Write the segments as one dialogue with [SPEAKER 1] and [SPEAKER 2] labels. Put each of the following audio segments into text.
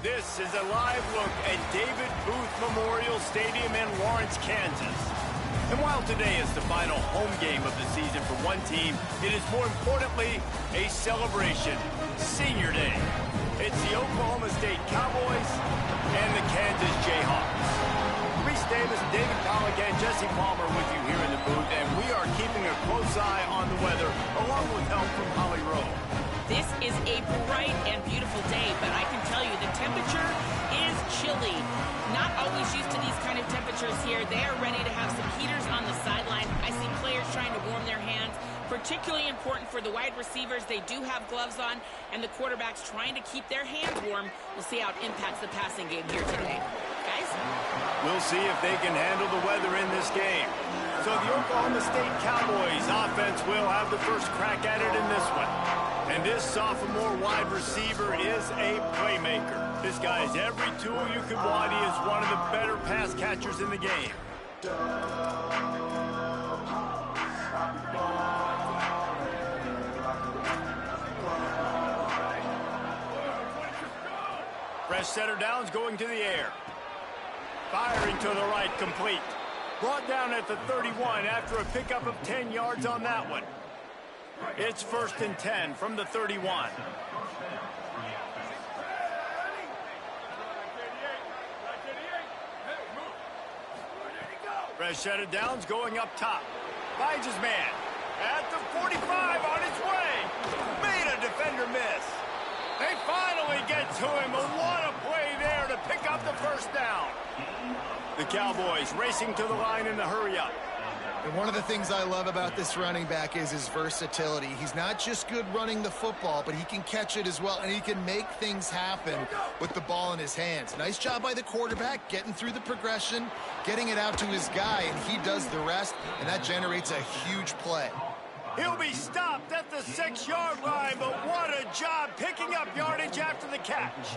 [SPEAKER 1] This is a live look at David Booth Memorial Stadium in Lawrence, Kansas. And while today is the final home game of the season for one team, it is more importantly a celebration, Senior Day. It's the Oklahoma State Cowboys and the Kansas Jayhawks. Reese Davis, David Pollack, and Jesse Palmer with you here in the booth, and we are keeping a close eye on the weather, along with help from Holly Rowe.
[SPEAKER 2] This is a bright and beautiful day, but I can tell you the temperature is chilly. Not always used to these kind of temperatures here. They are ready to have some heaters on the sideline. I see players trying to warm their hands. Particularly important for the wide receivers. They do have gloves on, and the quarterbacks trying to keep their hands warm. We'll see how it impacts the passing game here today. Guys?
[SPEAKER 1] We'll see if they can handle the weather in this game. So the Oklahoma State Cowboys offense will have the first crack at it in this one. And this sophomore wide receiver is a playmaker. This guy has every tool you could want. He is one of the better pass catchers in the game. Fresh setter downs going to the air. Firing to the right, complete. Brought down at the 31 after a pickup of 10 yards on that one. It's 1st and 10 from the 31. Fresh set of downs going up top. Finds his man. At the 45 on his way. Made a defender miss. They finally get to him. And what a play there to pick up the first down. The Cowboys racing to the line in the hurry-up.
[SPEAKER 3] And one of the things I love about this running back is his versatility. He's not just good running the football, but he can catch it as well, and he can make things happen with the ball in his hands. Nice job by the quarterback, getting through the progression, getting it out to his guy, and he does the rest, and that generates a huge play.
[SPEAKER 1] He'll be stopped at the 6-yard line, but what a job picking up yardage after the catch.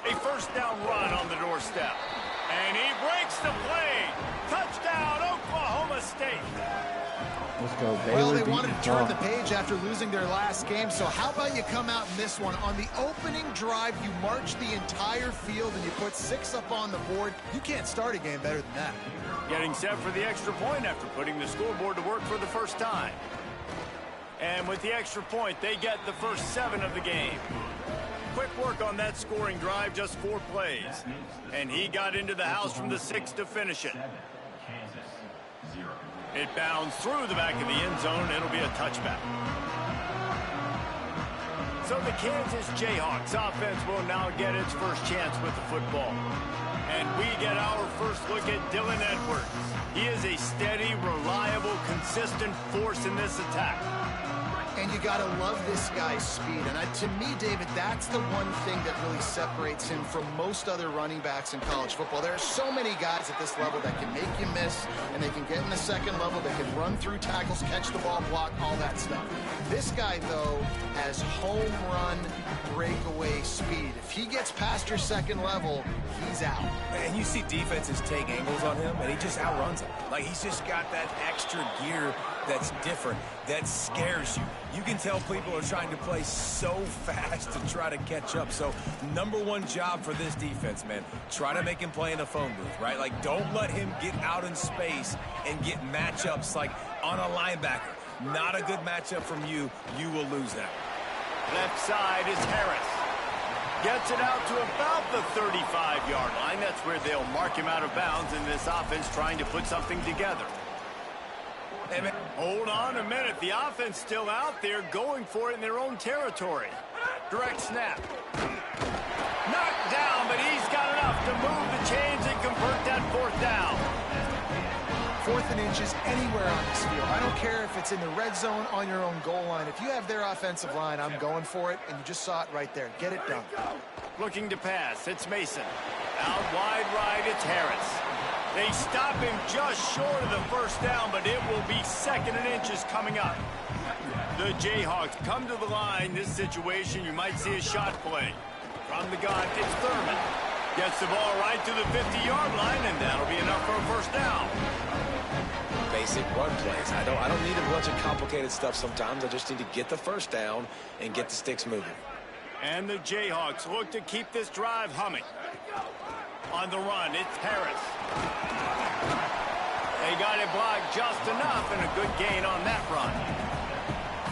[SPEAKER 1] A first down run on the doorstep. And he breaks the play. Touchdown, Oklahoma State.
[SPEAKER 4] Let's go, Baylor.
[SPEAKER 3] Well, they wanted to turn the page after losing their last game, so how about you come out in this one? On the opening drive, you march the entire field and you put 6 up on the board. You can't start a game better than that.
[SPEAKER 1] Getting set for the extra point after putting the scoreboard to work for the first time. And with the extra point, they get the first 7 of the game. Quick work on that scoring drive, just 4 plays. And he got into the house from the 6 to finish it. It bounds through the back of the end zone. It'll be a touchback. So the Kansas Jayhawks offense will now get its first chance with the football. And we get our first look at Dylan Edwards. He is a steady, reliable, consistent force in this attack.
[SPEAKER 3] And you got to love this guy's speed. And to me, David, that's the one thing that really separates him from most other running backs in college football. There are so many guys at this level that can make you miss, and they can get in the second level, they can run through tackles, catch the ball, block, all that stuff. This guy, though, has home run breakaway speed. If he gets past your second level, he's out.
[SPEAKER 5] And you see defenses take angles on him, and he just outruns them. Like, he's just got that extra gear that's different, that scares you. You can tell people are trying to play so fast to try to catch up. So, #1 job for this defense, man. Try to make him play in a phone booth, right? Like, don't let him get out in space and get matchups like on a linebacker. Not a good matchup from you. You will lose that.
[SPEAKER 1] Left side is Harris. Gets it out to about the 35-yard line. That's where they'll mark him out of bounds in this offense trying to put something together. Hold on a minute. The offense still out there going for it in their own territory. Direct snap. Knocked down, but he's got enough to move the chains and convert that 4th down.
[SPEAKER 3] 4th and inches anywhere on this field. I don't care if it's in the red zone, on your own goal line. If you have their offensive line, I'm going for it, and you just saw it right there. Get it done.
[SPEAKER 1] Looking to pass. It's Mason. Out wide right, it's Harris. They stop him just short of the 1st down, but it will be 2nd and inches coming up. The Jayhawks come to the line. This situation, you might see a shot play. From the gun, it's Thurman. Gets the ball right to the 50-yard line, and that'll be enough for a 1st down.
[SPEAKER 5] basic run plays. I don't need a bunch of complicated stuff sometimes. I just need to get the first down and get the sticks moving.
[SPEAKER 1] And the Jayhawks look to keep this drive humming. On the run, it's Harris. They got it blocked just enough, and a good gain on that run.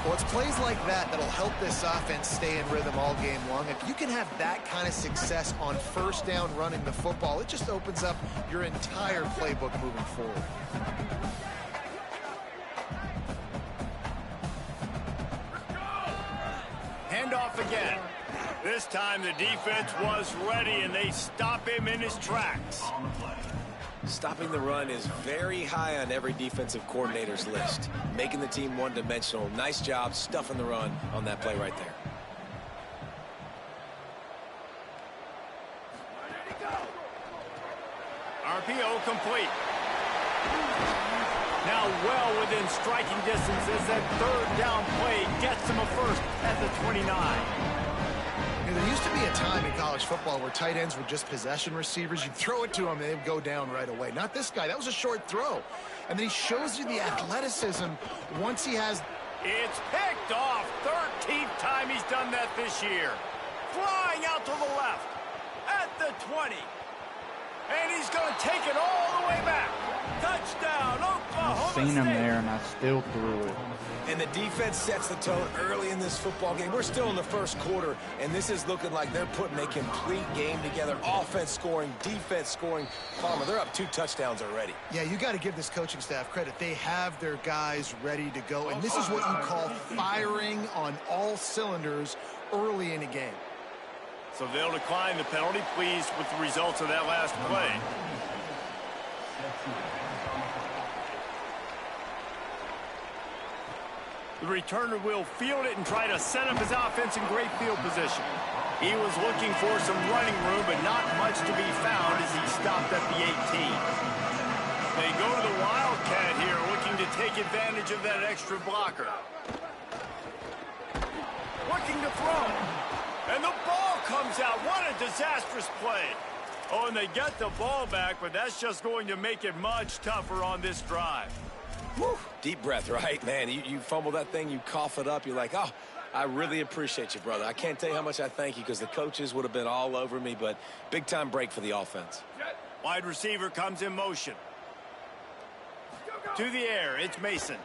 [SPEAKER 3] Well, it's plays like that that'll help this offense stay in rhythm all game long. If you can have that kind of success on first down running the football, it just opens up your entire playbook moving forward.
[SPEAKER 1] Handoff again. This time the defense was ready, and they stop him in his tracks.
[SPEAKER 5] Stopping the run is very high on every defensive coordinator's list. Making the team one-dimensional. Nice job stuffing the run on that play right there.
[SPEAKER 1] RPO complete. Now well within striking distance as that third down play gets him a first at the 29.
[SPEAKER 3] There used to be a time in college football where tight ends were just possession receivers. You'd throw it to them, and they'd go down right away. Not this guy. That was a short throw. And then he shows you the athleticism once he has...
[SPEAKER 1] It's picked off. 13th time he's done that this year. Flying out to the left at the 20. And he's going to take it all the way back. Touchdown, Oklahoma
[SPEAKER 4] Seen him
[SPEAKER 1] State.
[SPEAKER 4] there, and I still threw it.
[SPEAKER 5] And the defense sets the tone early in this football game. We're still in the first quarter, and this is looking like they're putting a complete game together. Offense scoring, defense scoring. Palmer, they're up 2 touchdowns already.
[SPEAKER 3] Yeah, you got to give this coaching staff credit. They have their guys ready to go, and this is what you call firing on all cylinders early in a game.
[SPEAKER 1] So they'll decline the penalty, pleased with the results of that last play. The returner will field it and try to set up his offense in great field position. He was looking for some running room, but not much to be found as he stopped at the 18. They go to the Wildcat here, looking to take advantage of that extra blocker. Looking to throw. And the ball comes out. What a disastrous play. Oh, and they get the ball back, but that's just going to make it much tougher on this drive.
[SPEAKER 5] Whew. Deep breath, right? Man, you fumble that thing, you cough it up, you're like, oh, I really appreciate you, brother. I can't tell you how much I thank you because the coaches would have been all over me, but big-time break for the offense.
[SPEAKER 1] Wide receiver comes in motion. To the air, it's Mason.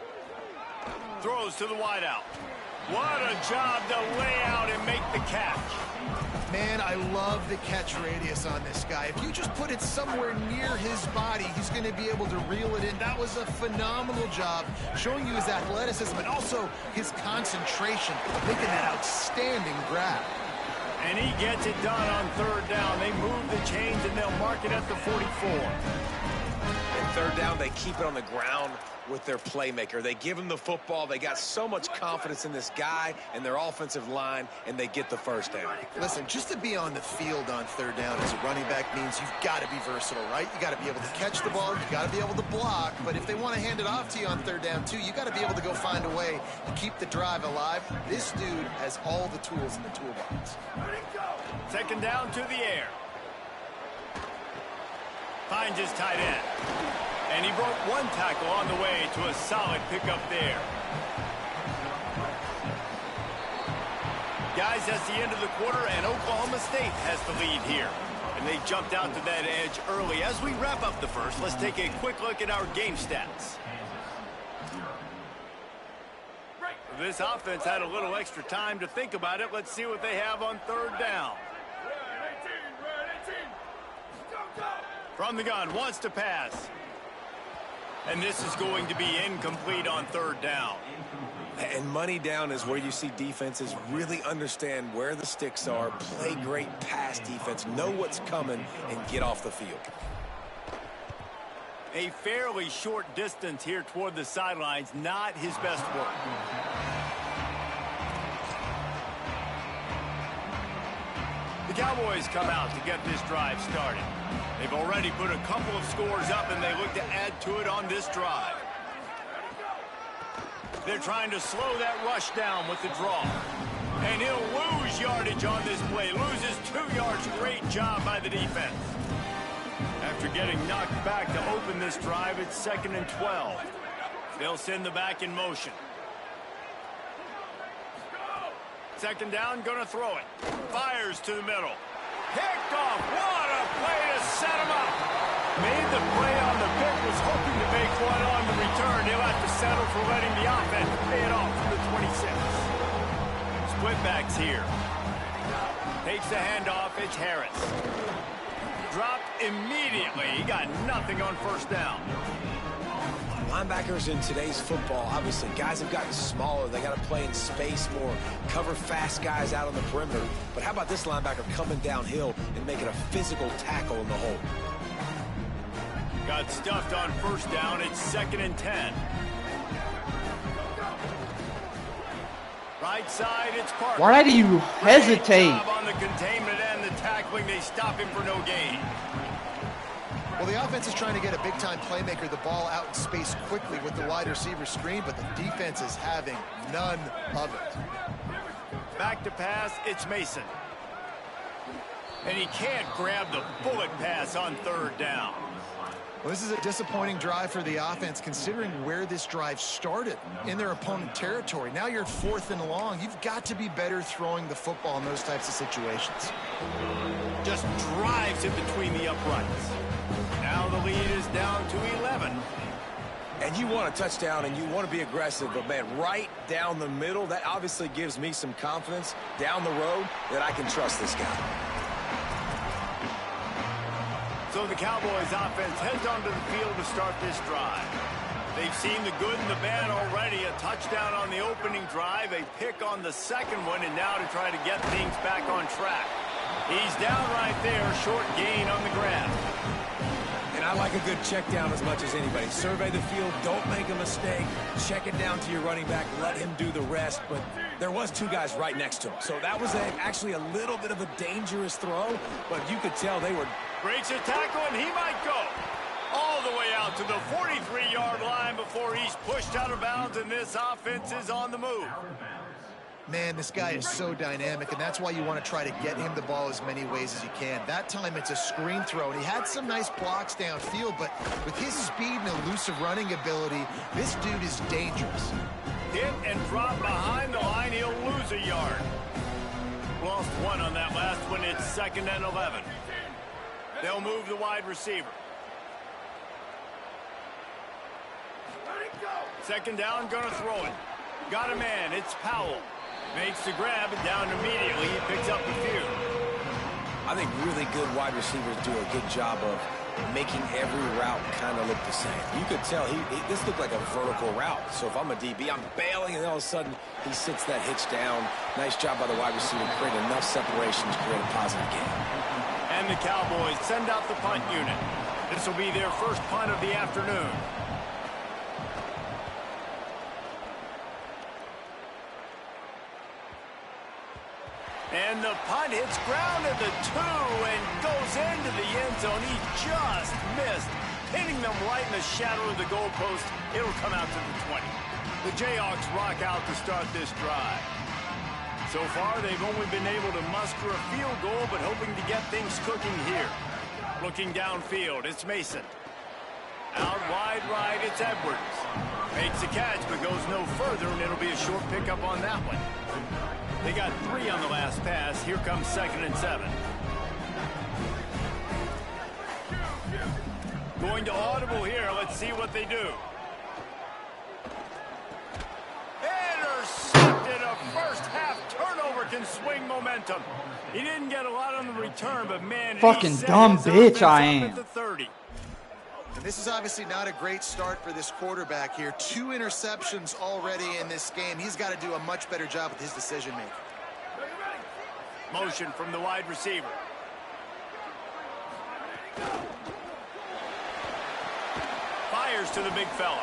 [SPEAKER 1] Throws to the wideout. What a job to lay out and make the catch.
[SPEAKER 3] Man, I love the catch radius on this guy. If you just put it somewhere near his body, he's going to be able to reel it in. That was a phenomenal job, showing you his athleticism and also his concentration, making that outstanding grab.
[SPEAKER 1] And he gets it done on third down. They move the chains, and they'll mark it at the 44.
[SPEAKER 5] And third down, they keep it on the ground with their playmaker. They give him the football. They got so much confidence in this guy and their offensive line, and they get the first down.
[SPEAKER 3] Listen, just to be on the field on third down as a running back means you've got to be versatile, right? You got to be able to catch the ball. You got to be able to block. But if they want to hand it off to you on third down, too, you got to be able to go find a way to keep the drive alive. This dude has all the tools in the toolbox.
[SPEAKER 1] Second down to the air. Finds his tight end. And he broke one tackle on the way to a solid pickup there. Guys, that's the end of the quarter, and Oklahoma State has the lead here. And they jumped out to that edge early. As we wrap up the first, let's take a quick look at our game stats. This offense had a little extra time to think about it. Let's see what they have on third down. From the gun, wants to pass. And this is going to be incomplete on third down.
[SPEAKER 5] And money down is where you see defenses really understand where the sticks are, play great pass defense, know what's coming, and get off the field.
[SPEAKER 1] A fairly short distance here toward the sidelines, not his best work. The Cowboys come out to get this drive started. They've already put a couple of scores up, and they look to add to it on this drive. They're trying to slow that rush down with the draw. And he'll lose yardage on this play. Loses 2 yards. Great job by the defense. After getting knocked back to open this drive, it's 2nd and 12. They'll send the back in motion. Second down, gonna throw it. Fires to the middle. Picked off. What a play to set him up. Made the play on the pick, was hoping to make one on the return. He'll have to settle for letting the offense pay it off from the 26. Split backs here. Takes the handoff. It's Harris. Dropped immediately. He got nothing on first down.
[SPEAKER 5] Linebackers in today's football, obviously, guys have gotten smaller. They got to play in space more, cover fast guys out on the perimeter. But how about this linebacker coming downhill and making a physical tackle in the hole?
[SPEAKER 1] Got stuffed on first down. It's 2nd and 10. Right side, it's Parker.
[SPEAKER 4] Why do you hesitate?
[SPEAKER 1] Great job on the containment and the tackling. They stop him for no gain.
[SPEAKER 3] Well, the offense is trying to get a big-time playmaker the ball out in space quickly with the wide receiver screen, but the defense is having none of it.
[SPEAKER 1] Back to pass, it's Mason. And he can't grab the bullet pass on third down.
[SPEAKER 3] Well, this is a disappointing drive for the offense, considering where this drive started in their opponent territory. Now you're 4th and long. You've got to be better throwing the football in those types of situations.
[SPEAKER 1] Just drives it between the uprights. Now the lead is down to 11.
[SPEAKER 5] And you want a touchdown and you want to be aggressive, but man, right down the middle, that obviously gives me some confidence down the road that I can trust this guy.
[SPEAKER 1] So the Cowboys offense heads onto the field to start this drive. They've seen the good and the bad already. A touchdown on the opening drive, a pick on the second one, and now to try to get things back on track. He's down right there, short gain on the grab.
[SPEAKER 5] And I like a good check down as much as anybody. Survey the field, don't make a mistake, check it down to your running back, let him do the rest. But there was 2 guys right next to him. So that was actually a little bit of a dangerous throw, but you could tell they were...
[SPEAKER 1] Breaks a tackle, and he might go all the way out to the 43-yard line before he's pushed out of bounds, and this offense is on the move.
[SPEAKER 3] Man, this guy is so dynamic, and that's why you want to try to get him the ball as many ways as you can. That time it's a screen throw, and he had some nice blocks downfield, but with his speed and elusive running ability, this dude is dangerous.
[SPEAKER 1] Hit and drop behind the line, he'll lose a yard. Lost 1 on that last one. It's 2nd and 11. They'll move the wide receiver. Second down, gonna throw it. Got a man, it's Powell. Makes the grab and down immediately. He picks up a few.
[SPEAKER 5] I think really good wide receivers do a good job of making every route kind of look the same. You could tell this looked like a vertical route. So if I'm a DB, I'm bailing, and all of a sudden he sits that hitch down. Nice job by the wide receiver, create enough separation to create a positive game.
[SPEAKER 1] And the Cowboys send out the punt unit. This will be their first punt of the afternoon. And the punt hits ground at the 2 and goes into the end zone. He just missed, hitting them right in the shadow of the goalpost. It'll come out to the 20. The Jayhawks rock out to start this drive. So far, they've only been able to muster a field goal, but hoping to get things cooking here. Looking downfield, it's Mason. Out wide right, it's Edwards. Makes the catch, but goes no further, and it'll be a short pickup on that one. They got 3 on the last pass. Here comes 2nd and 7. Going to audible here. Let's see what they do. Intercepted. A first half turnover can swing momentum. He didn't get a lot on the return, but man,
[SPEAKER 4] fucking dumb bitch I am.
[SPEAKER 1] At the 30.
[SPEAKER 3] And this is obviously not a great start for this quarterback here. 2 interceptions already in this game. He's got to do a much better job with his decision-making.
[SPEAKER 1] Motion from the wide receiver. Fires to the big fella.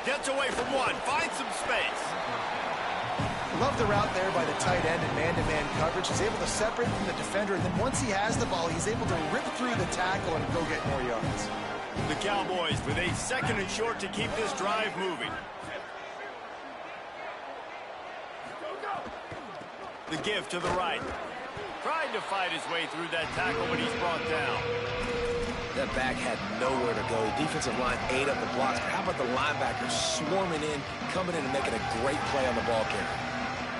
[SPEAKER 1] Gets away from one. Finds some space.
[SPEAKER 3] Love the route there by the tight end in man-to-man coverage. He's able to separate from the defender, and then once he has the ball, he's able to rip through the tackle and go get more yards.
[SPEAKER 1] The Cowboys with a 2nd and short to keep this drive moving. The give to the right. Tried to fight his way through that tackle, but he's brought down.
[SPEAKER 5] That back had nowhere to go. Defensive line ate up the blocks. How about the linebackers swarming in, coming in and making a great play on the ball carrier?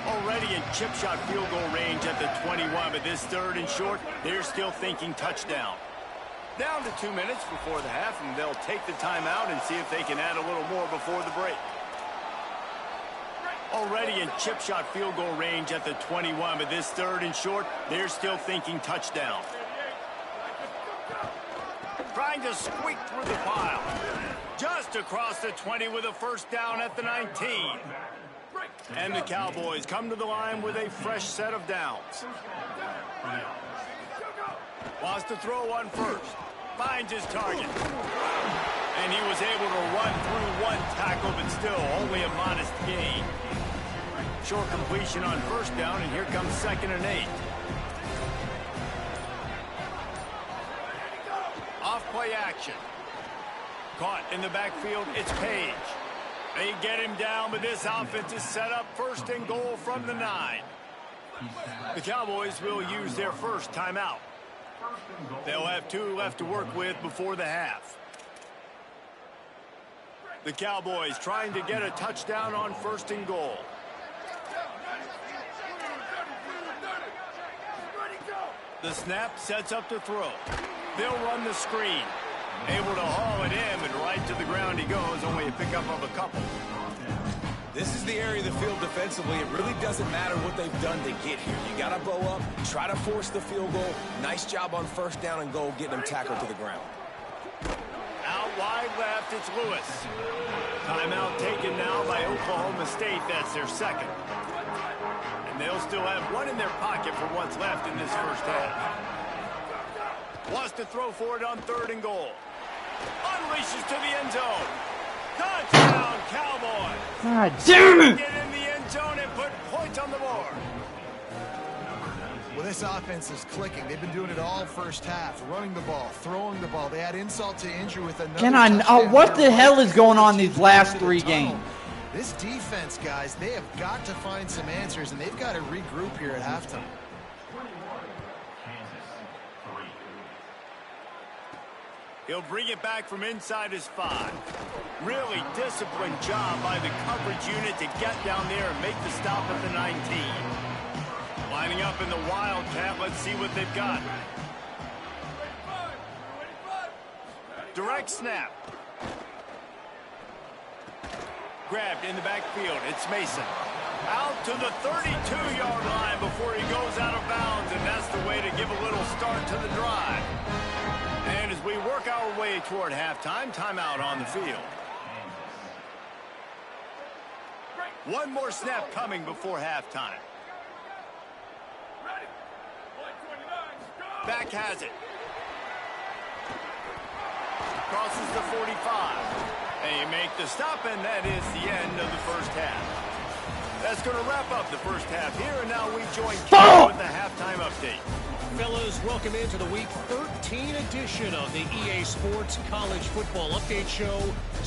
[SPEAKER 1] Already in chip shot field goal range at the 21, but this 3rd and short, they're still thinking touchdown. Down to 2 minutes before the half, and they'll take the timeout and see if they can add a little more before the break. Already in chip shot field goal range at the 21, but this 3rd and short, they're still thinking touchdown. Trying to squeak through the pile. Just across the 20 with a first down at the 19. And the Cowboys come to the line with a fresh set of downs. Wants to throw on first. Finds his target. And he was able to run through 1 tackle, but still only a modest gain. Short completion on first down, and here comes 2nd and 8. Off-play action. Caught in the backfield, it's Page. They get him down, but this offense is set up 1st and goal from the 9. The Cowboys will use their first timeout. They'll have 2 left to work with before the half. The Cowboys trying to get a touchdown on 1st and goal. The snap sets up to throw. They'll run the screen. Able to haul it in, and right to the ground he goes, only a pickup of a couple.
[SPEAKER 5] This is the area of the field defensively. It really doesn't matter what they've done to get here. You got to bow up, try to force the field goal. Nice job on first down and goal, getting them tackled to the ground.
[SPEAKER 1] Out wide left, it's Lewis. Timeout taken now by Oklahoma State. That's their 2nd. And they'll still have 1 in their pocket for what's left in this first half. Wants to throw for it on 3rd and goal. Unleashes to the end zone. Touchdown, Cowboys.
[SPEAKER 4] God damn it.
[SPEAKER 1] Get in the end zone and put points on the board.
[SPEAKER 3] Well, this offense is clicking. They've been doing it all first half, running the ball, throwing the ball. They had insult to injury with another touchdown.
[SPEAKER 4] What the hell is going on these last 3 games?
[SPEAKER 3] This defense, guys, they have got to find some answers, and they've got to regroup here at halftime.
[SPEAKER 1] He'll bring it back from inside his 5. Really disciplined job by the coverage unit to get down there and make the stop at the 19. Lining up in the Wildcat. Let's see what they've got. Direct snap. Grabbed in the backfield. It's Mason. Out to the 32-yard line before he goes out of bounds, and that's the way to give a little start to the drive. And as we work our way toward halftime, timeout on the field. 1 more snap coming before halftime. Back has it. Crosses the 45. They make the stop, and that is the end of the first half. That's going to wrap up the first half here, and now we join Kevin with the halftime update.
[SPEAKER 6] Fellas, welcome into the Week 13 edition of the EA Sports College Football Update Show.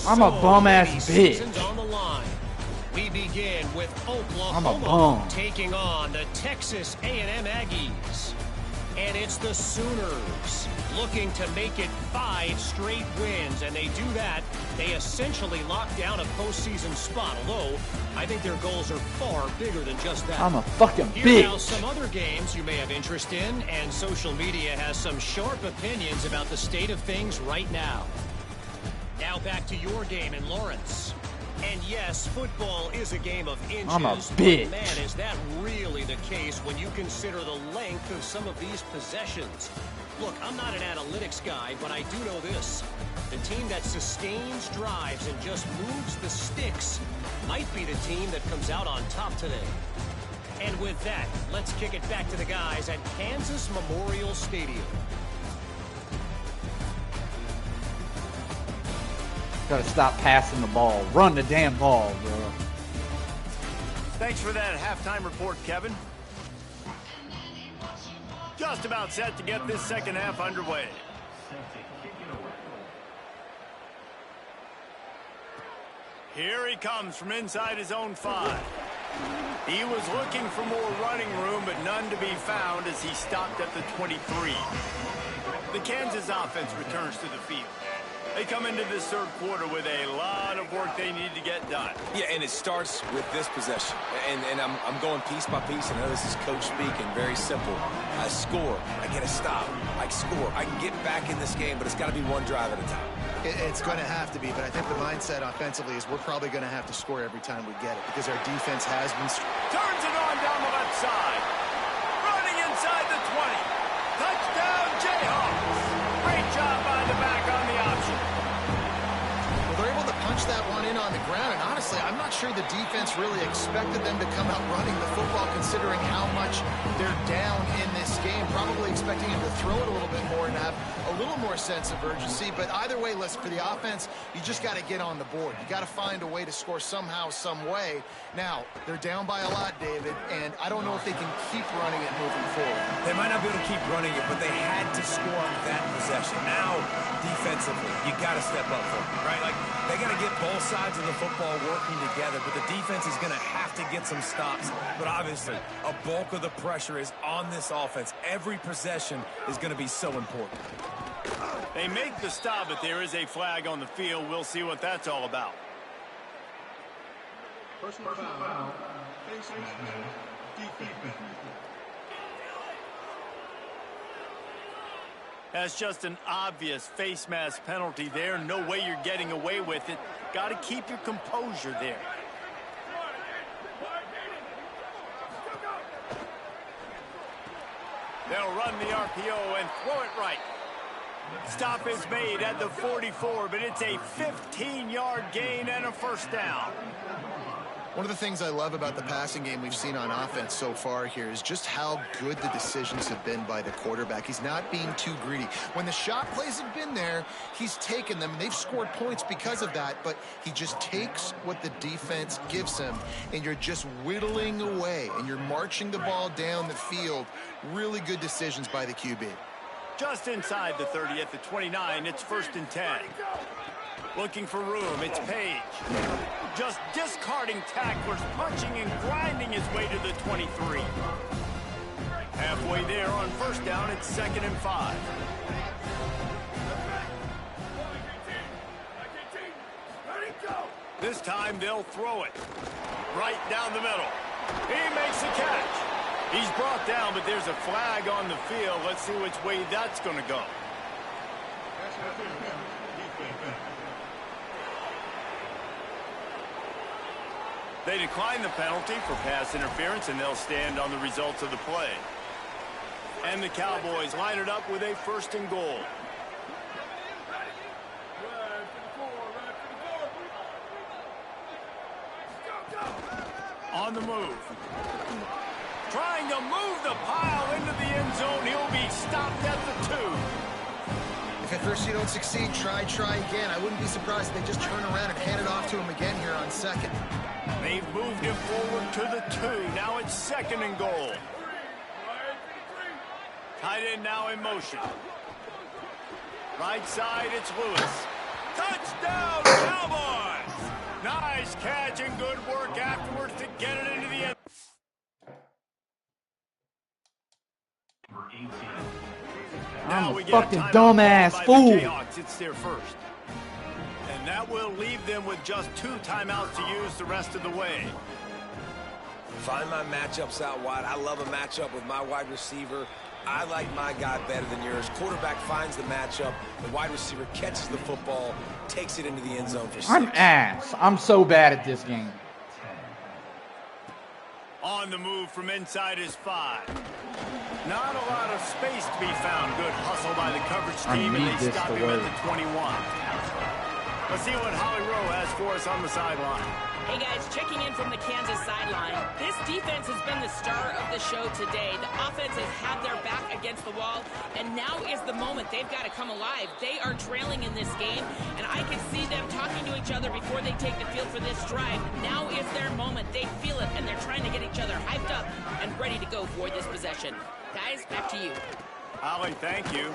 [SPEAKER 4] I'm a bum-ass bitch.
[SPEAKER 6] On the line. We begin with Oklahoma taking on the Texas A&M Aggies. And it's the Sooners looking to make it 5 straight wins. And they do that. They essentially lock down a postseason spot. Although, I think their goals are far bigger than just that.
[SPEAKER 4] I'm a fucking bitch.
[SPEAKER 6] Here now some other games you may have interest in. And social media has some sharp opinions about the state of things right now. Now back to your game in Lawrence. And yes, football is a game of inches.
[SPEAKER 4] I'm a bitch.
[SPEAKER 6] But man, is that really the case when you consider the length of some of these possessions? Look, I'm not an analytics guy, but I do know this. The team that sustains drives and just moves the sticks might be the team that comes out on top today. And with that, let's kick it back to the guys at Kansas Memorial Stadium.
[SPEAKER 4] Gotta stop passing the ball. Run the damn ball, bro.
[SPEAKER 1] Thanks for that halftime report, Kevin. Just about set to get this second half underway. Here he comes from inside his own 5. He was looking for more running room, but none to be found as he stopped at the 23. The Kansas offense returns to the field. They come into this third quarter with a lot of work they need to get done.
[SPEAKER 5] Yeah, and it starts with this possession. And I'm going piece by piece. I know this is coach speaking, very simple. I score, I get a stop, I score. I can get back in this game, but it's got to be one drive at a time.
[SPEAKER 3] It's going to have to be, but I think the mindset offensively is we're probably going to have to score every time we get it because our defense has been...
[SPEAKER 1] Turns it on down the left side. Running inside the 20. Touchdown, Jayhawks. Great job by the back on the option.
[SPEAKER 3] Well, they're able to punch that one in on the ground, and honestly, I'm not sure the defense really expected them to come out running the football considering how much they're down in this game. Probably expecting him to throw it a little bit more and have a little more sense of urgency. But either way, listen, for the offense, you just got to get on the board. You got to find a way to score somehow, some way. Now, they're down by a lot, David, and I don't know if they can keep running it moving forward.
[SPEAKER 5] They might not be able to keep running it, but they had to score on that possession. Now, defensively, you got to step up for them, right? Like, they got to get both sides of the football working together, but the defense is going to have to get some stops. But obviously, a bulk of the pressure is on this offense. Every possession is going to be so important.
[SPEAKER 1] They make the stop, but there is a flag on the field. We'll see what that's all about.
[SPEAKER 7] Personal foul. Face mask. Defense.
[SPEAKER 1] That's just an obvious face mask penalty there. No way you're getting away with it. Got to keep your composure there. They'll run the RPO and throw it right. Stop is made at the 44, but it's a 15-yard gain and a first down.
[SPEAKER 3] One of the things I love about the passing game we've seen on offense so far here is just how good the decisions have been by the quarterback. He's not being too greedy. When the shot plays have been there, he's taken them, and they've scored points because of that, but he just takes what the defense gives him, and you're just whittling away, and you're marching the ball down the field. Really good decisions by the QB.
[SPEAKER 1] Just inside the 30 at the 29, it's 1st and 10. Looking for room, it's Page. Just discarding tacklers, punching and grinding his way to the 23. Halfway there on first down, it's 2nd and 5. This time they'll throw it. Right down the middle. He makes the catch. He's brought down, but there's a flag on the field. Let's see which way that's going to go. They decline the penalty for pass interference, and they'll stand on the results of the play. And the Cowboys line it up with a 1st and goal. On the move. Trying to move the pile into the end zone. He'll be stopped at the 2.
[SPEAKER 3] If at first you don't succeed, try again. I wouldn't be surprised if they just turn around and hand it off to him again here on 2nd.
[SPEAKER 1] They've moved him forward to the 2. Now it's 2nd and goal. Tight end now in motion. Right side, it's Lewis. Touchdown, Cowboys! Nice catch and good work afterwards to get it into the end.
[SPEAKER 4] I'm a fucking dumbass fool.
[SPEAKER 1] It's their first. And that will leave them with just 2 timeouts to use the rest of the way.
[SPEAKER 5] Find my matchups out wide. I love a matchup with my wide receiver. I like my guy better than yours. Quarterback finds the matchup. The wide receiver catches the football, takes it into the end zone for 6.
[SPEAKER 4] I'm ass. I'm so bad at this game.
[SPEAKER 1] On the move from inside is 5. Not a lot of space to be found. Good hustle by the coverage team, and they stop him at the 21. Let's see what Holly Rowe has for us on the sideline.
[SPEAKER 2] Hey guys, checking in from the Kansas sideline. This defense has been the star of the show today. The offense has had their back against the wall, and now is the moment they've got to come alive. They are trailing in this game, and I can see them talking to each other before they take the field for this drive. Now is their moment. They feel it, and they're trying to get each other hyped up and ready to go for this possession. Guys, back to you.
[SPEAKER 1] Holly, thank you.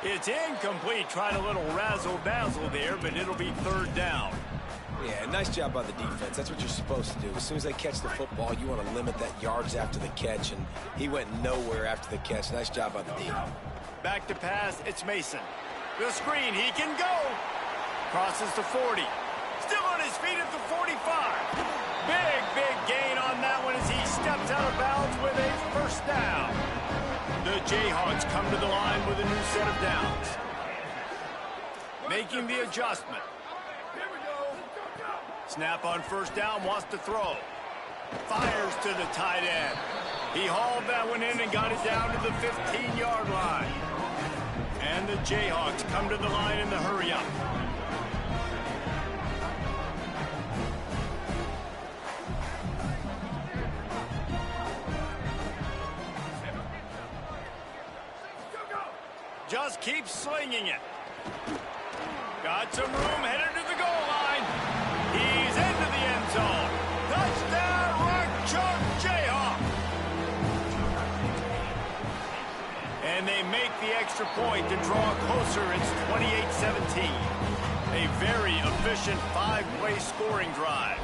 [SPEAKER 1] It's incomplete. Tried a little razzle-dazzle there, but it'll be 3rd down.
[SPEAKER 5] Yeah, nice job by the defense. That's what you're supposed to do. As soon as they catch the football, you want to limit that yards after the catch, and he went nowhere after the catch. Nice job by the D.
[SPEAKER 1] Back to pass, it's Mason. The screen, he can go. Crosses to 40. Still on his feet at the 45. Big gain on that one as he steps out of bounds with a first down. The Jayhawks come to the line with a new set of downs. Making the adjustment. Snap on first down, wants to throw. Fires to the tight end. He hauled that one in and got it down to the 15-yard line. And the Jayhawks come to the line in the hurry-up. Just keep slinging it. Got some room, headed to the goal line. He's into the end zone. Touchdown, Rock Chalk Jayhawk. And they make the extra point to draw closer. It's 28-17. A very efficient 5-play scoring drive.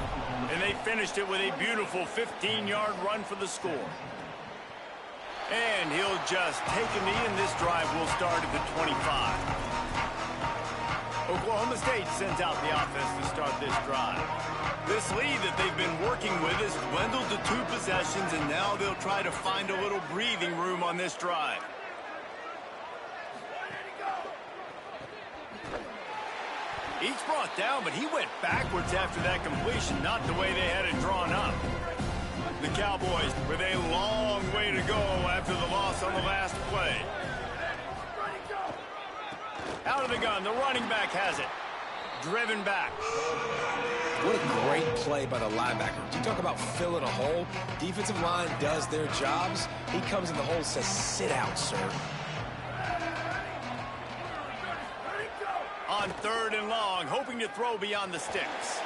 [SPEAKER 1] And they finished it with a beautiful 15-yard run for the score. And he'll just take a knee, and this drive will start at the 25. Oklahoma State sends out the offense to start this drive. This lead that they've been working with has dwindled to 2 possessions, and now they'll try to find a little breathing room on this drive. Each brought down, but he went backwards after that completion, not the way they had it drawn up. The Cowboys with a long way to go after the loss on the last play. Out of the gun, the running back has it. Driven back.
[SPEAKER 5] What a great play by the linebacker. You talk about filling a hole. Defensive line does their jobs. He comes in the hole and says, sit out, sir.
[SPEAKER 1] On 3rd and long, hoping to throw beyond the sticks.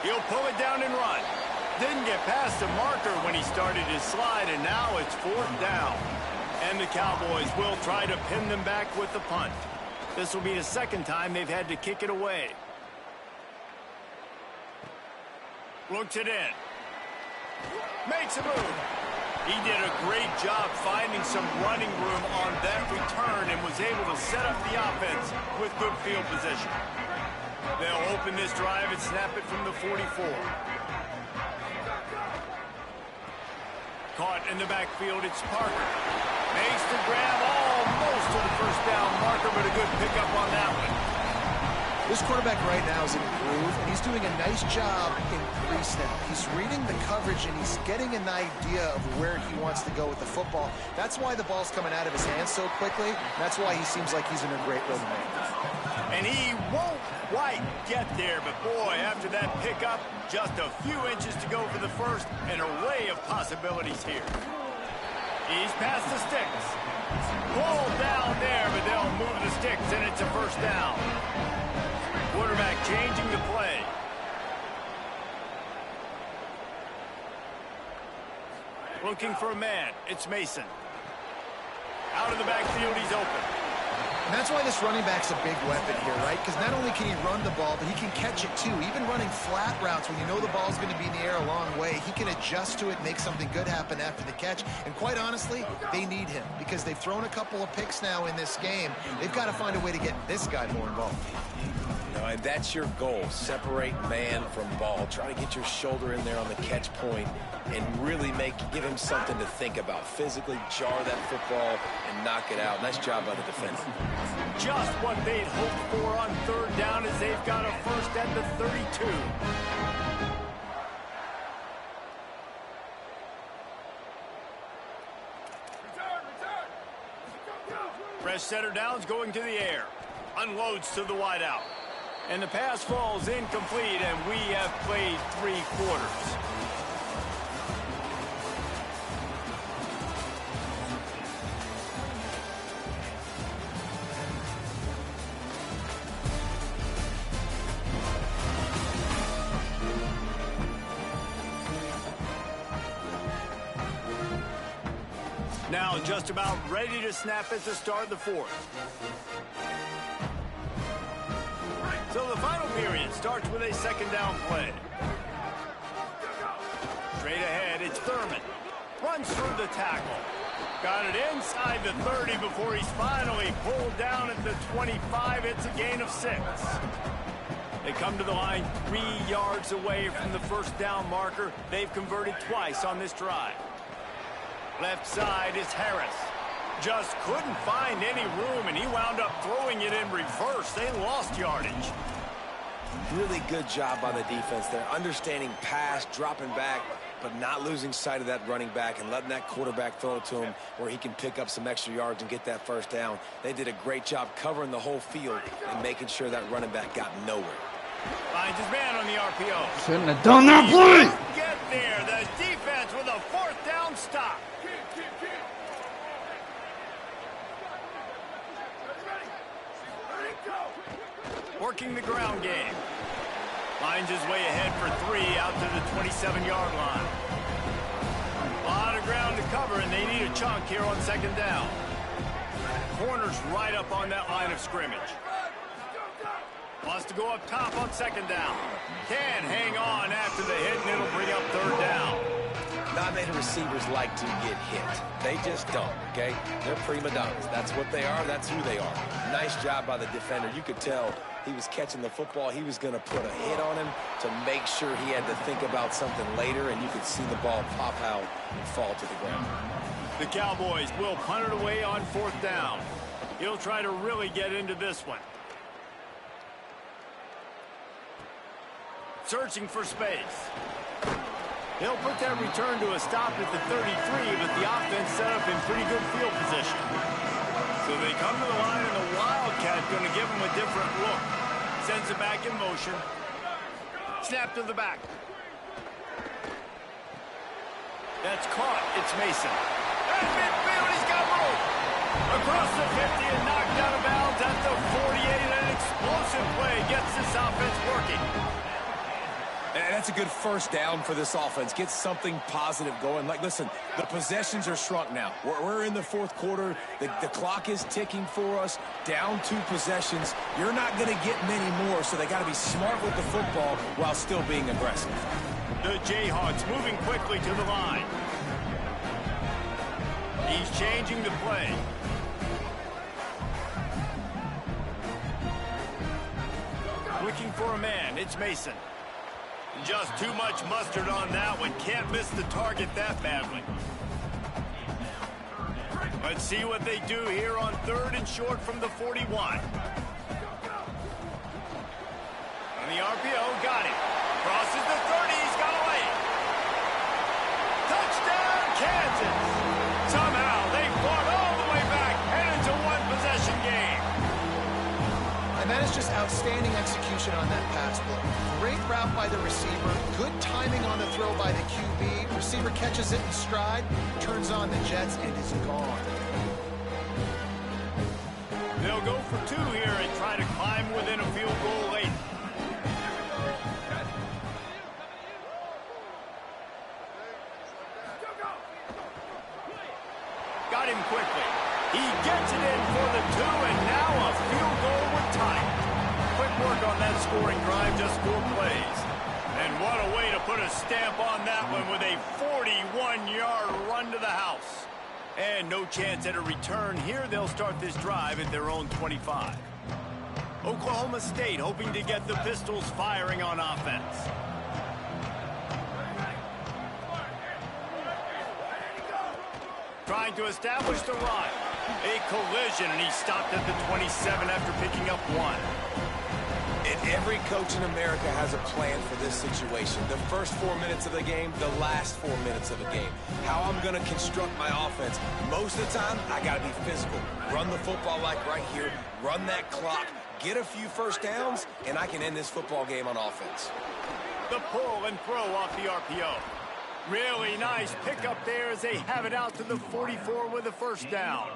[SPEAKER 1] He'll pull it down and run. Didn't get past the marker when he started his slide, and now it's 4th down. And the Cowboys will try to pin them back with the punt. This will be the 2nd time they've had to kick it away. Looks it in. Makes a move. He did a great job finding some running room on that return and was able to set up the offense with good field position. They'll open this drive and snap it from the 44. Caught in the backfield, it's Parker. Makes the grab almost to the first down marker, but a good pickup on that one.
[SPEAKER 3] This quarterback right now is in a groove, and he's doing a nice job in pre-snap. He's reading the coverage, and he's getting an idea of where he wants to go with the football. That's why the ball's coming out of his hands so quickly. That's why he seems like he's in a great rhythm.
[SPEAKER 1] And he won't quite get there, but boy, after that pickup, just a few inches to go for the first, an array of possibilities here. He's past the sticks. Pulled down there, but they'll move the sticks, and it's a first down. Quarterback changing the play. Looking for a man. It's Mason. Out of the backfield, he's open.
[SPEAKER 3] And that's why this running back's a big weapon here, right? Because not only can he run the ball, but he can catch it too. Even running flat routes when you know the ball's going to be in the air a long way, he can adjust to it, make something good happen after the catch. And quite honestly, they need him because they've thrown a couple of picks now in this game. They've got to find a way to get this guy more involved.
[SPEAKER 5] You know, and that's your goal. Separate man from ball. Try to get your shoulder in there on the catch point and really give him something to think about. Physically jar that football and knock it out. Nice job by the defender.
[SPEAKER 1] Just what they'd hoped for on 3rd down as they've got a first at the 32. Fresh setter downs going to the air. Unloads to the wideout. And the pass falls incomplete, and we have played 3 quarters. Now just about ready to snap at the start of the 4th. So the final period starts with a 2nd down play. Straight ahead, it's Thurman. Runs through the tackle. Got it inside the 30 before he's finally pulled down at the 25. It's a gain of 6. They come to the line 3 yards away from the first down marker. They've converted twice on this drive. Left side is Harris. Just couldn't find any room, and he wound up throwing it in reverse. They lost yardage.
[SPEAKER 5] Really good job by the defense there. Understanding pass, dropping back, but not losing sight of that running back and letting that quarterback throw it to him where he can pick up some extra yards and get that first down. They did a great job covering the whole field and making sure that running back got nowhere.
[SPEAKER 1] Finds his man on the RPO.
[SPEAKER 4] Shouldn't have done that play.
[SPEAKER 1] Get there. The defense with a 4th down stop. Working the ground game. Finds his way ahead for 3 out to the 27-yard line. A lot of ground to cover, and they need a chunk here on 2nd down. Corner's right up on that line of scrimmage. Wants to go up top on 2nd down. Can hang on after the hit, and it'll bring up 3rd down.
[SPEAKER 5] Not many receivers like to get hit. They just don't, okay? They're prima donnas. That's what they are. That's who they are. Nice job by the defender. You could tell he was catching the football. He was going to put a hit on him to make sure he had to think about something later, and you could see the ball pop out and fall to the ground.
[SPEAKER 1] The Cowboys will punt it away on 4th down. He'll try to really get into this one. Searching for space. He'll put that return to a stop at the 33, but the offense set up in pretty good field position. So they come to the line, and the Wildcat going to give him a different look. Sends it back in motion. Snap to the back. That's caught. It's Mason. At midfield, he's got room. Across the 50 and knocked out of bounds at the 48. An explosive play gets this offense working.
[SPEAKER 5] And that's a good first down for this offense. Get something positive going. Like, listen, the possessions are shrunk now. We're in the 4th quarter. The clock is ticking for us. Down 2 possessions. You're not going to get many more, so they got to be smart with the football while still being aggressive.
[SPEAKER 1] The Jayhawks moving quickly to the line. He's changing the play. Looking for a man. It's Mason. Just too much mustard on that one. Can't miss the target that badly. Let's see what they do here on 3rd and short from the 41. On the RPO, got it. Crosses the 30, he's got away. Touchdown, Kansas. Somehow they fought all the way back, and it's a 1-possession game.
[SPEAKER 3] And that is just outstanding execution on that pass play. Great route by the receiver, good timing on the throw by the QB. Receiver catches it in stride, turns on the jets, and is gone.
[SPEAKER 1] They'll go for 2 here and try to climb within a field goal late. Got him quickly. He gets it in for the 2, and now a field goal with time. Quick work on that scoring drive, just 4 plays. And what a way to put a stamp on that one with a 41-yard run to the house. And no chance at a return here. They'll start this drive at their own 25. Oklahoma State hoping to get the Pistols firing on offense. Trying to establish the run. A collision, and he stopped at the 27 after picking up 1.
[SPEAKER 5] And every coach in America has a plan for this situation. The first 4 minutes of the game, the last 4 minutes of the game. How I'm going to construct my offense. Most of the time, I got to be physical. Run the football like right here. Run that clock. Get a few first downs, and I can end this football game on offense.
[SPEAKER 1] The pull and throw off the RPO. Really nice pickup there as they have it out to the 44 with a first down.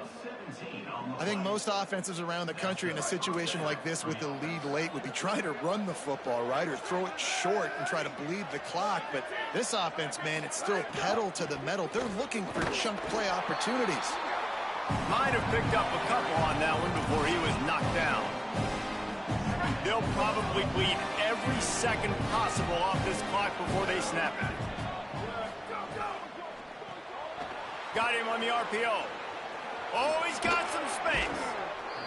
[SPEAKER 3] I think most offenses around the country in a situation like this with the lead late would be trying to run the football, right, or throw it short and try to bleed the clock. But this offense, man, it's still pedal to the metal. They're looking for chunk play opportunities.
[SPEAKER 1] Might have picked up a couple on that one before he was knocked down. They'll probably bleed every second possible off this clock before they snap it. Got him on the RPO. Oh, he's got some space.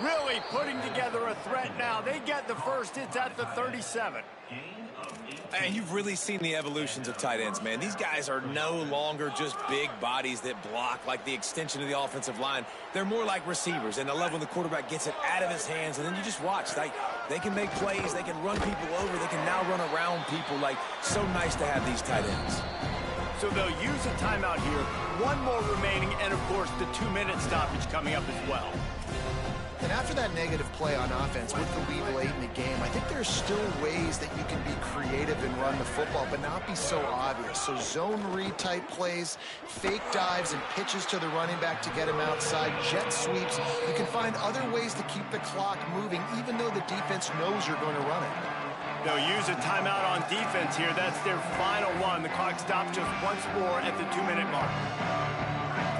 [SPEAKER 1] Really putting together a threat now. They get the first. It's at the 37.
[SPEAKER 5] And you've really seen the evolutions of tight ends, man. These guys are no longer just big bodies that block like the extension of the offensive line. They're more like receivers, and I love when the quarterback gets it out of his hands, and then you just watch. They can make plays. They can run people over. They can now run around people. Like, so nice to have these tight ends.
[SPEAKER 1] So they'll use a timeout here. One more remaining, and, of course, the 2-minute stoppage coming up as well.
[SPEAKER 3] And after that negative play on offense with the lead late in the game, I think there's still ways that you can be creative and run the football, but not be so obvious. So zone read type plays, fake dives and pitches to the running back to get him outside, jet sweeps. You can find other ways to keep the clock moving, even though the defense knows you're going to run it.
[SPEAKER 1] They'll use a timeout on defense here. That's their final one. The clock stops just once more at the 2-minute mark.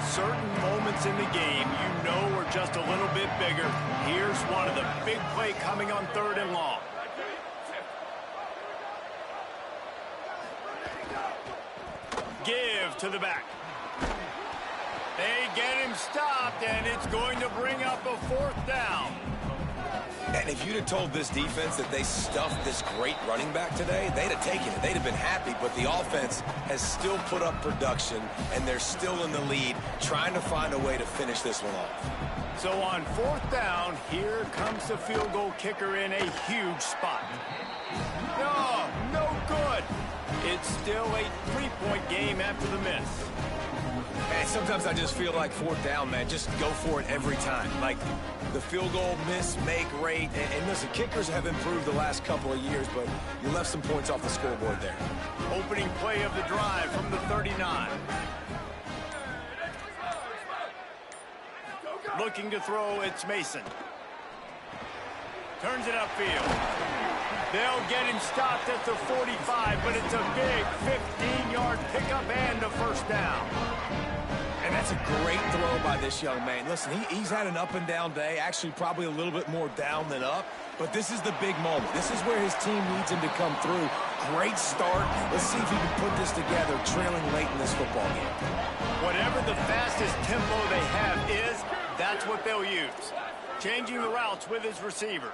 [SPEAKER 1] Certain moments in the game you know are just a little bit bigger. Here's one of the big play coming on 3rd and long. Give to the back. They get him stopped, and it's going to bring up a 4th down.
[SPEAKER 5] And if you'd have told this defense that they stuffed this great running back today, they'd have taken it. They'd have been happy, but the offense has still put up production, and they're still in the lead, trying to find a way to finish this one off.
[SPEAKER 1] So on 4th down, here comes the field goal kicker in a huge spot. No good. It's still a 3-point game after the miss.
[SPEAKER 5] And sometimes I just feel like 4th down, man, just go for it every time. Like, the field goal miss, make rate. And listen, kickers have improved the last couple of years, but you left some points off the scoreboard there.
[SPEAKER 1] Opening play of the drive from the 39. Looking to throw, it's Mason. Turns it upfield. They'll get him stopped at the 45, but it's a big 15-yard pickup and a 1st down.
[SPEAKER 5] And that's a great throw by this young man. Listen, he's had an up-and-down day, actually probably a little bit more down than up, but this is the big moment. This is where his team needs him to come through. Great start. Let's see if he can put this together, trailing late in this football game.
[SPEAKER 1] Whatever the fastest tempo they have is, that's what they'll use. Changing the routes with his receivers.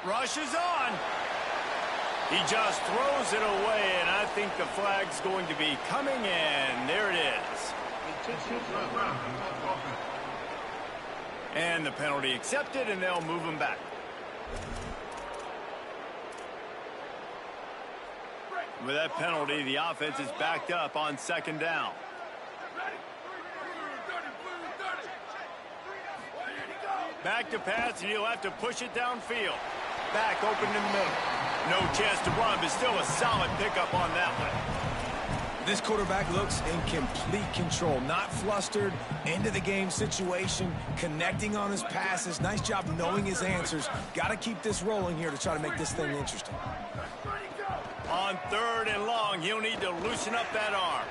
[SPEAKER 1] Rushes on. He just throws it away, and I think the flag's going to be coming in. There it is. And the penalty accepted, and they'll move him back. With that penalty, the offense is backed up on 2nd down. Back to pass, and he'll have to push it downfield. Back open in the middle. No chance to run, but still a solid pickup on that one.
[SPEAKER 5] This quarterback looks in complete control, not flustered, into the game situation, connecting on his passes. Nice job knowing his answers. Got to keep this rolling here to try to make this thing interesting.
[SPEAKER 1] On 3rd and long, he'll need to loosen up that arm.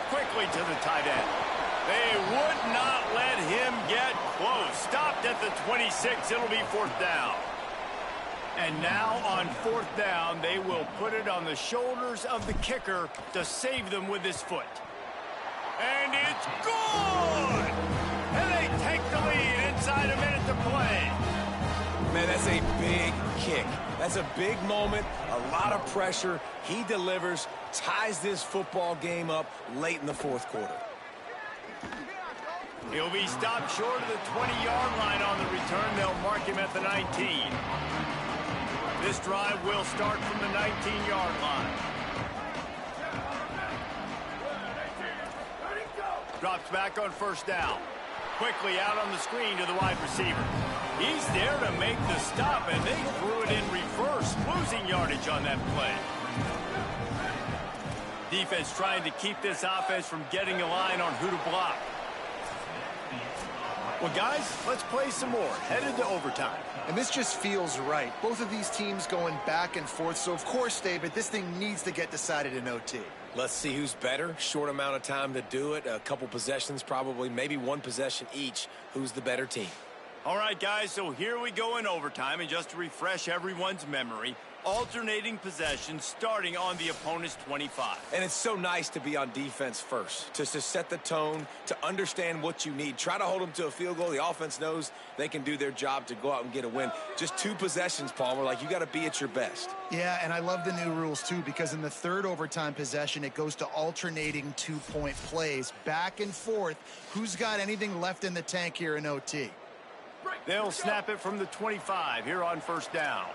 [SPEAKER 1] Quickly to the tight end. They would not let him get close. Stopped at the 26. It'll be 4th down. And now on 4th down, they will put it on the shoulders of the kicker to save them with his foot. And it's good! And they take the lead inside a minute to play.
[SPEAKER 5] Man, that's a big kick. That's a big moment, a lot of pressure. He delivers, ties this football game up late in the 4th quarter.
[SPEAKER 1] He'll be stopped short of the 20-yard line on the return. They'll mark him at the 19. This drive will start from the 19-yard line. Drops back on 1st down. Quickly out on the screen to the wide receiver. He's there to make the stop, and they threw it in reverse, losing yardage on that play. Defense trying to keep this offense from getting a line on who to block. Well, guys, let's play some more. Headed to overtime.
[SPEAKER 3] And this just feels right. Both of these teams going back and forth. So, of course, David, this thing needs to get decided in OT.
[SPEAKER 5] Let's see who's better. Short amount of time to do it. A couple possessions probably, maybe one possession each. Who's the better team?
[SPEAKER 1] All right, guys, so here we go in overtime, and just to refresh everyone's memory, alternating possessions starting on the opponent's 25.
[SPEAKER 5] And it's so nice to be on defense first, just to set the tone, to understand what you need. Try to hold them to a field goal. The offense knows they can do their job to go out and get a win. Just 2 possessions, Palmer, like you got to be at your best.
[SPEAKER 3] Yeah, and I love the new rules, too, because in the third overtime possession, it goes to alternating 2-point plays, back and forth. Who's got anything left in the tank here in OT?
[SPEAKER 1] They'll snap it from the 25 here on first down.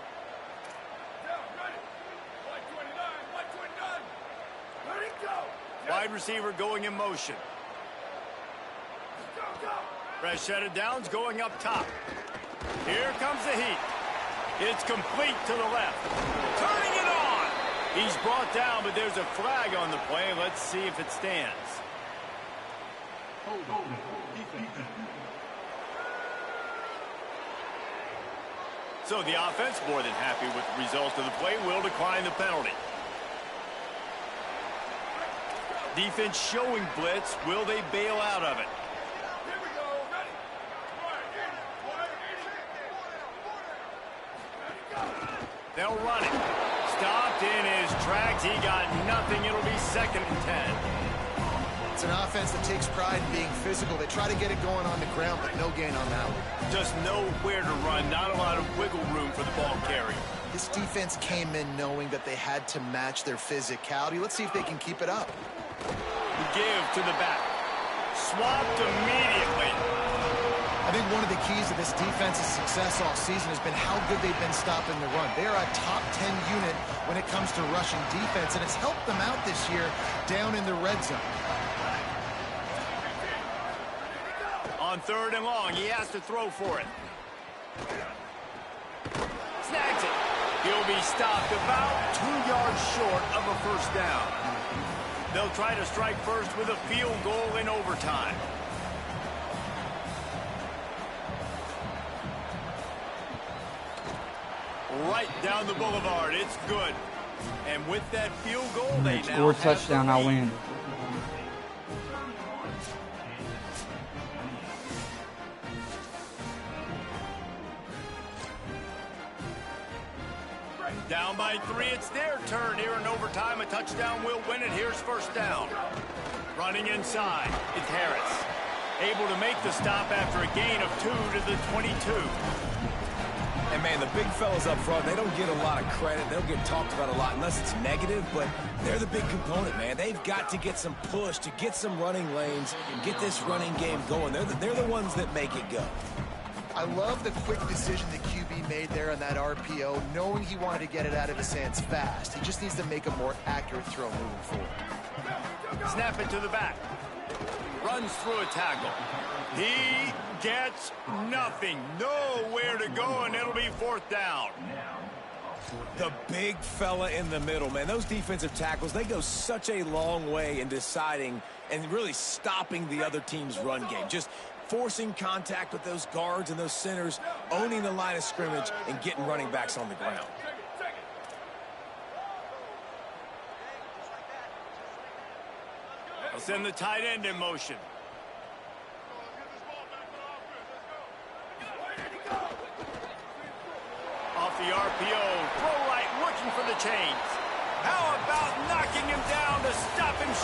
[SPEAKER 1] Wide receiver going in motion. Fresh set of downs going up top. Here comes the heat. It's complete to the left. Turning it on. He's brought down, but there's a flag on the play. Let's see if it stands. So the offense, more than happy with the result of the play, will decline the penalty. Defense showing blitz. Will they bail out of it? They'll run it. Stopped in his tracks. He got nothing. It'll be 2nd and 10.
[SPEAKER 3] It's an offense that takes pride in being physical. They try to get it going on the ground, but no gain on that one.
[SPEAKER 1] Just nowhere to run. Not a lot of wiggle room for the ball carrier.
[SPEAKER 3] This defense came in knowing that they had to match their physicality. Let's see if they can keep it up.
[SPEAKER 1] Give to the back. Swapped immediately.
[SPEAKER 3] I think one of the keys to this defense's success all season has been how good they've been stopping the run. They are a top 10 unit when it comes to rushing defense, and it's helped them out this year down in the red zone.
[SPEAKER 1] On 3rd and long, he has to throw for it. Snags it. He'll be stopped about 2 yards short of a first down. They'll try to strike first with a field goal in overtime. Right down the boulevard. It's good. And with that field goal, they now
[SPEAKER 4] score a
[SPEAKER 1] have
[SPEAKER 4] touchdown,
[SPEAKER 1] the
[SPEAKER 4] I
[SPEAKER 1] lead.
[SPEAKER 4] win.
[SPEAKER 1] Down by 3, it's their turn here in overtime. A touchdown will win it. Here's first down. Running inside, it's Harris. Able to make the stop after a gain of 2 to the 22.
[SPEAKER 5] And, man, the big fellas up front, they don't get a lot of credit. They don't get talked about a lot unless it's negative, but they're the big component, man. They've got to get some push, to get some running lanes, get this running game going. They're the ones that make it go.
[SPEAKER 3] I love the quick decision the QB made there on that RPO, knowing he wanted to get it out of his hands fast. He just needs to make a more accurate throw moving forward.
[SPEAKER 1] Snap it to the back. Runs through a tackle. He gets nothing. Nowhere to go, and it'll be 4th down.
[SPEAKER 5] The big fella in the middle, man. Those defensive tackles, they go such a long way in deciding and really stopping the other team's run game. Just forcing contact with those guards and those centers, owning the line of scrimmage, and getting running backs on the ground.
[SPEAKER 1] They'll send the tight end in motion. Off the RPO, throw right, looking for the chains. How about knocking him down to stop him short?